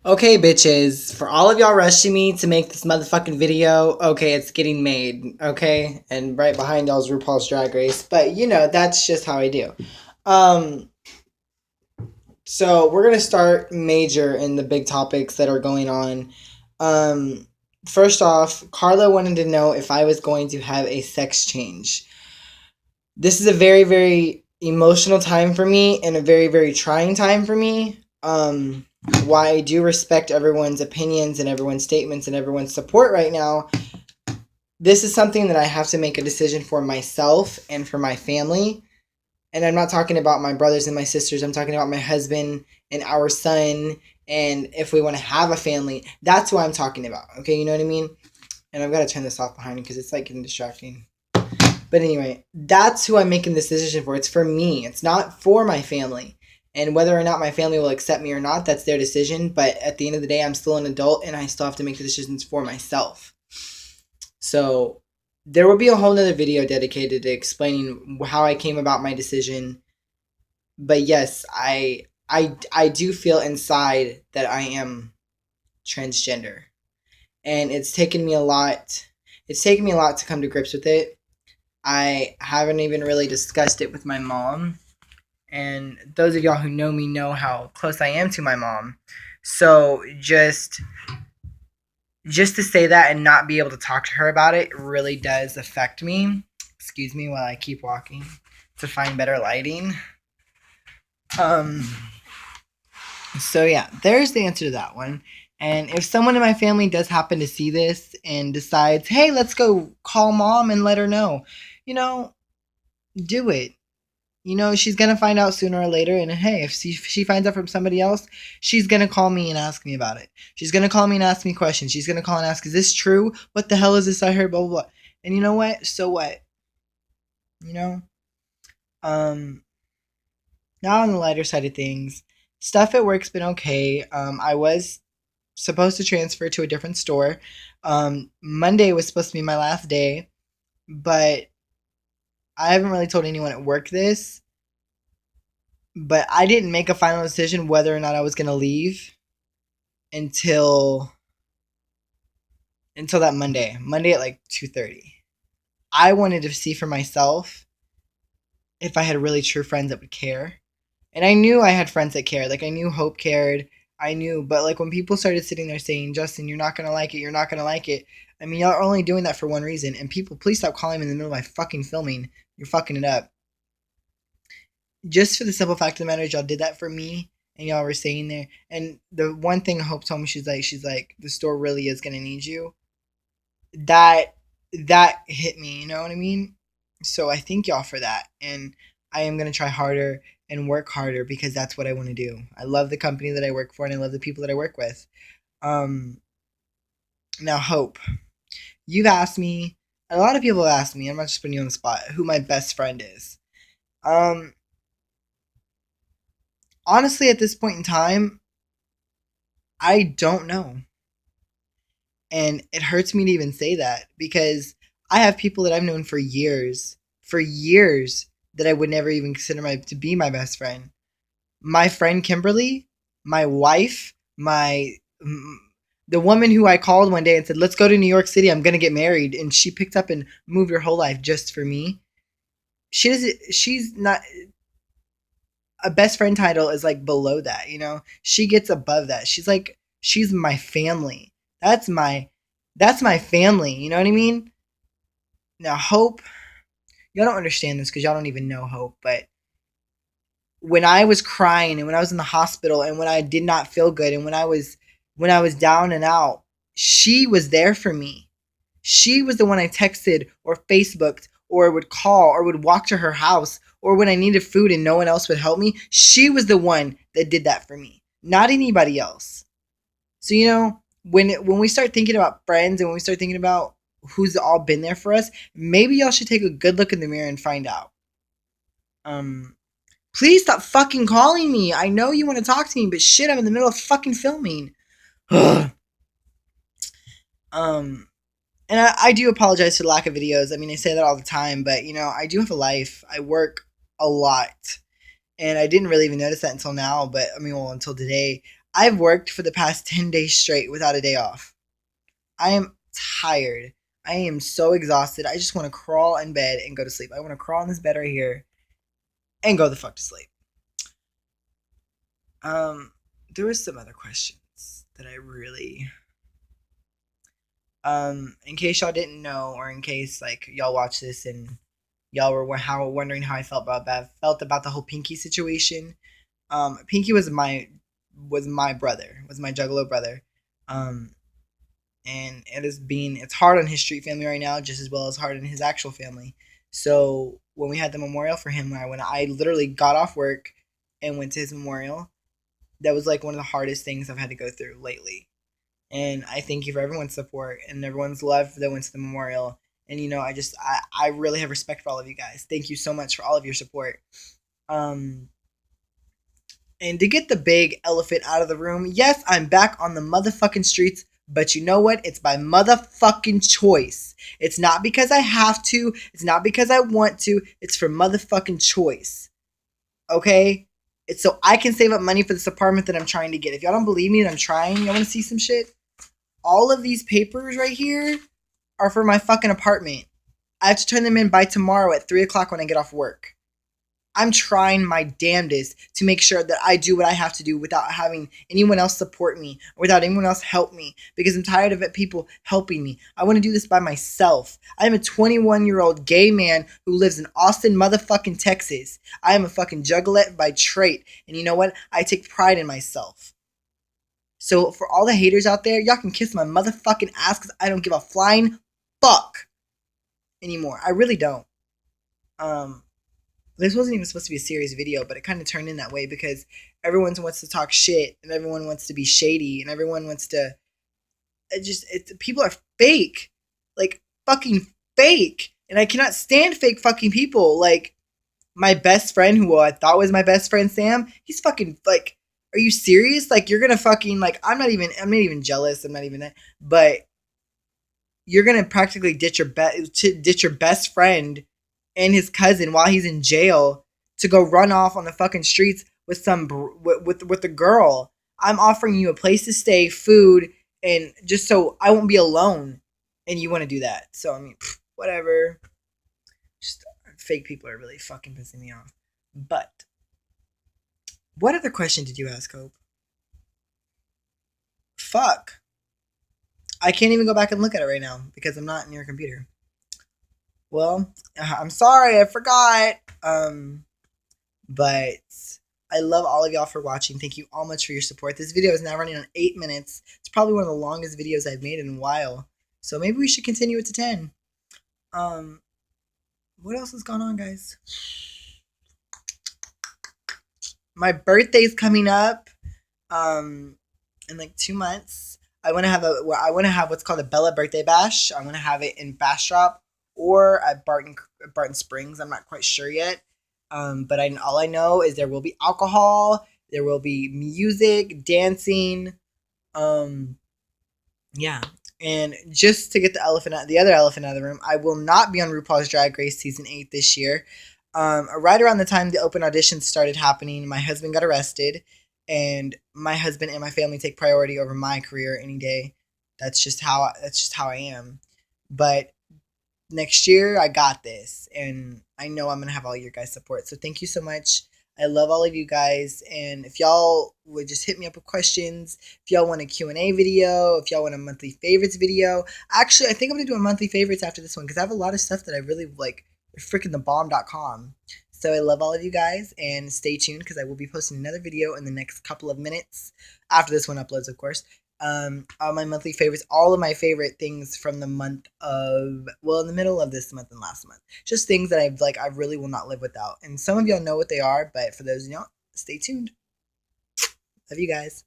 Okay, bitches, for all of y'all rushing me to make this motherfucking video, okay, it's getting made, okay? And right behind y'all's RuPaul's Drag Race, but that's just how I do. Um, so we're gonna start major in the big topics that are going on. Um, First off, Carla wanted to know if I was going to have a sex change. This is a very, very emotional time for me and a very, very trying time for me. Why I do respect everyone's opinions and everyone's statements and everyone's support right now, this is something that I have to make a decision for myself and for my family. And I'm not talking about my brothers and my sisters, I'm talking about my husband and our son. And if we want to have a family, that's what I'm talking about. Okay, you know what I mean? And I've got to turn this off behind me because it's like getting distracting. But anyway, that's who I'm making this decision for. It's for me. It's not for my family. And whether or not my family will accept me or not, that's their decision. But at the end of the day, I'm still an adult and I still have to make the decisions for myself. So there will be a whole nother video dedicated to explaining how I came about my decision. But yes, I do feel inside that I am transgender. And it's taken me a lot. It's taken me a lot to come to grips with it. I haven't even really discussed it with my mom. And those of y'all who know me know how close I am to my mom. So just to say that and not be able to talk to her about it really does affect me. Excuse me while I keep walking to find better lighting. Um so yeah, there's the answer to that one. And if someone in my family does happen to see this and decides, "Hey, let's go call mom and let her know." You know, do it. She's gonna find out sooner or later. And hey, if she finds out from somebody else, she's gonna call me and ask me about it. She's gonna call me and ask me questions. She's gonna call and ask, "Is this true? What the hell is this I heard?" Blah blah blah. And you know what? So what? You know. Um. Now on the lighter side of things, stuff at work's been okay. I was supposed to transfer to a different store. Monday was supposed to be my last day, but I haven't really told anyone at work this. But I didn't make a final decision whether or not I was gonna leave until that Monday at like 2:30. I wanted to see for myself if I had really true friends that would care, and I knew I had friends that cared. Like I knew Hope cared. I knew, but like when people started sitting there saying, "Justin, you're not gonna like it. You're not gonna like it." I mean, y'all are only doing that for one reason. And people, please stop calling me in the middle of my fucking filming. You're fucking it up. Just for the simple fact of the matter is y'all did that for me and y'all were saying there. And the one thing Hope told me, she's like, the store really is gonna need you. That hit me, you know what I mean? So I thank y'all for that. And I am gonna try harder and work harder because that's what I want to do. I love the company that I work for and I love the people that I work with. Um Now Hope, you've asked me, a lot of people have asked me, I'm not just putting you on the spot, who my best friend is. Um Honestly, at this point in time, I don't know. And it hurts me to even say that because I have people that I've known for years that I would never even consider to be my best friend. My friend Kimberly, my wife, the woman who I called one day and said, "Let's go to New York City. I'm going to get married." And she picked up and moved her whole life just for me. She's not, a best friend title is like below that, you know? She gets above that. She's my family. That's my family, you know what I mean? Now Hope, y'all don't understand this because y'all don't even know Hope, but when I was crying and when I was in the hospital and when I did not feel good and when I was down and out, she was there for me. She was the one I texted or Facebooked or would call or would walk to her house, or when I needed food and no one else would help me, she was the one that did that for me, not anybody else. So when we start thinking about friends and when we start thinking about who's all been there for us, maybe y'all should take a good look in the mirror and find out. Um, Please stop fucking calling me. I know you want to talk to me, but shit, I'm in the middle of fucking filming. um, And I do apologize for the lack of videos. I mean, I say that all the time, but I do have a life. I work a lot. And I didn't really even notice that until now, but I mean, well, until today. I've worked for the past 10 days straight without a day off. I am tired. I am so exhausted. I just want to crawl in bed and go to sleep. I want to crawl in this bed right here and go the fuck to sleep. There was some other questions that I really in case y'all didn't know, or in case like y'all watch this and y'all were wondering how I felt about the whole Pinky situation. Pinky was my brother, was my Juggalo brother. And it's hard on his street family right now, just as well as hard on his actual family. So when we had the memorial for him, when I literally got off work and went to his memorial, that was like one of the hardest things I've had to go through lately. And I thank you for everyone's support and everyone's love that went to the memorial. And I really have respect for all of you guys. Thank you so much for all of your support. And to get the big elephant out of the room, yes, I'm back on the motherfucking streets, but you know what? It's by motherfucking choice. It's not because I have to. It's not because I want to. It's for motherfucking choice. Okay? It's so I can save up money for this apartment that I'm trying to get. If y'all don't believe me that I'm trying, y'all want to see some shit? All of these papers right here are for my fucking apartment. I have to turn them in by tomorrow at 3 o'clock when I get off work. I'm trying my damnedest to make sure that I do what I have to do without having anyone else support me, or without anyone else help me, because I'm tired of people helping me. I want to do this by myself. I am a 21-year-old gay man who lives in Austin, motherfucking Texas. I am a fucking juggalette by trait, and you know what? I take pride in myself. So for all the haters out there, y'all can kiss my motherfucking ass because I don't give a flying fuck anymore. I really don't. This wasn't even supposed to be a serious video, but it kind of turned in that way because everyone wants to talk shit and everyone wants to be shady and everyone wants to. People are fake, like fucking fake, and I cannot stand fake fucking people. Like my best friend, who I thought was my best friend, Sam. He's fucking like. Are you serious? Like you're gonna fucking like I'm not even jealous. I'm not even that, but you're gonna practically ditch your best friend and his cousin while he's in jail to go run off on the fucking streets with with a girl. I'm offering you a place to stay, food, and just so I won't be alone, and you want to do that. So I mean, whatever. Just fake people are really fucking pissing me off. But what other question did you ask, Hope? Fuck. I can't even go back and look at it right now because I'm not near a computer. Well, I'm sorry, I forgot. But I love all of y'all for watching. Thank you all much for your support. This video is now running on 8 minutes. It's probably one of the longest videos I've made in a while. So maybe we should continue it to 10. What else has gone on, guys? My birthday's coming up in like 2 months. I want to have what's called a Bella birthday bash. I want to have it in Bastrop or at Barton Springs. I'm not quite sure yet. But all I know is there will be alcohol, there will be music, dancing. Yeah. And just to get the other elephant out of the room, I will not be on RuPaul's Drag Race season 8 this year. Right around the time the open auditions started happening, my husband got arrested, and my husband and my family take priority over my career any day. That's just how I am. But next year I got this, and I know I'm gonna have all your guys' support. So thank you so much. I love all of you guys, and if y'all would just hit me up with questions, if y'all want a Q&A video, if y'all want a monthly favorites video. Actually, I think I'm gonna do a monthly favorites after this one because I have a lot of stuff that I really like. Freakingthebomb.com. So I love all of you guys, and stay tuned because I will be posting another video in the next couple of minutes after this one uploads, of course. All my monthly favorites, all of my favorite things from the month of, well, in the middle of this month and last month. Just things that I really will not live without. And some of y'all know what they are, but for those of y'all, stay tuned. Love you guys.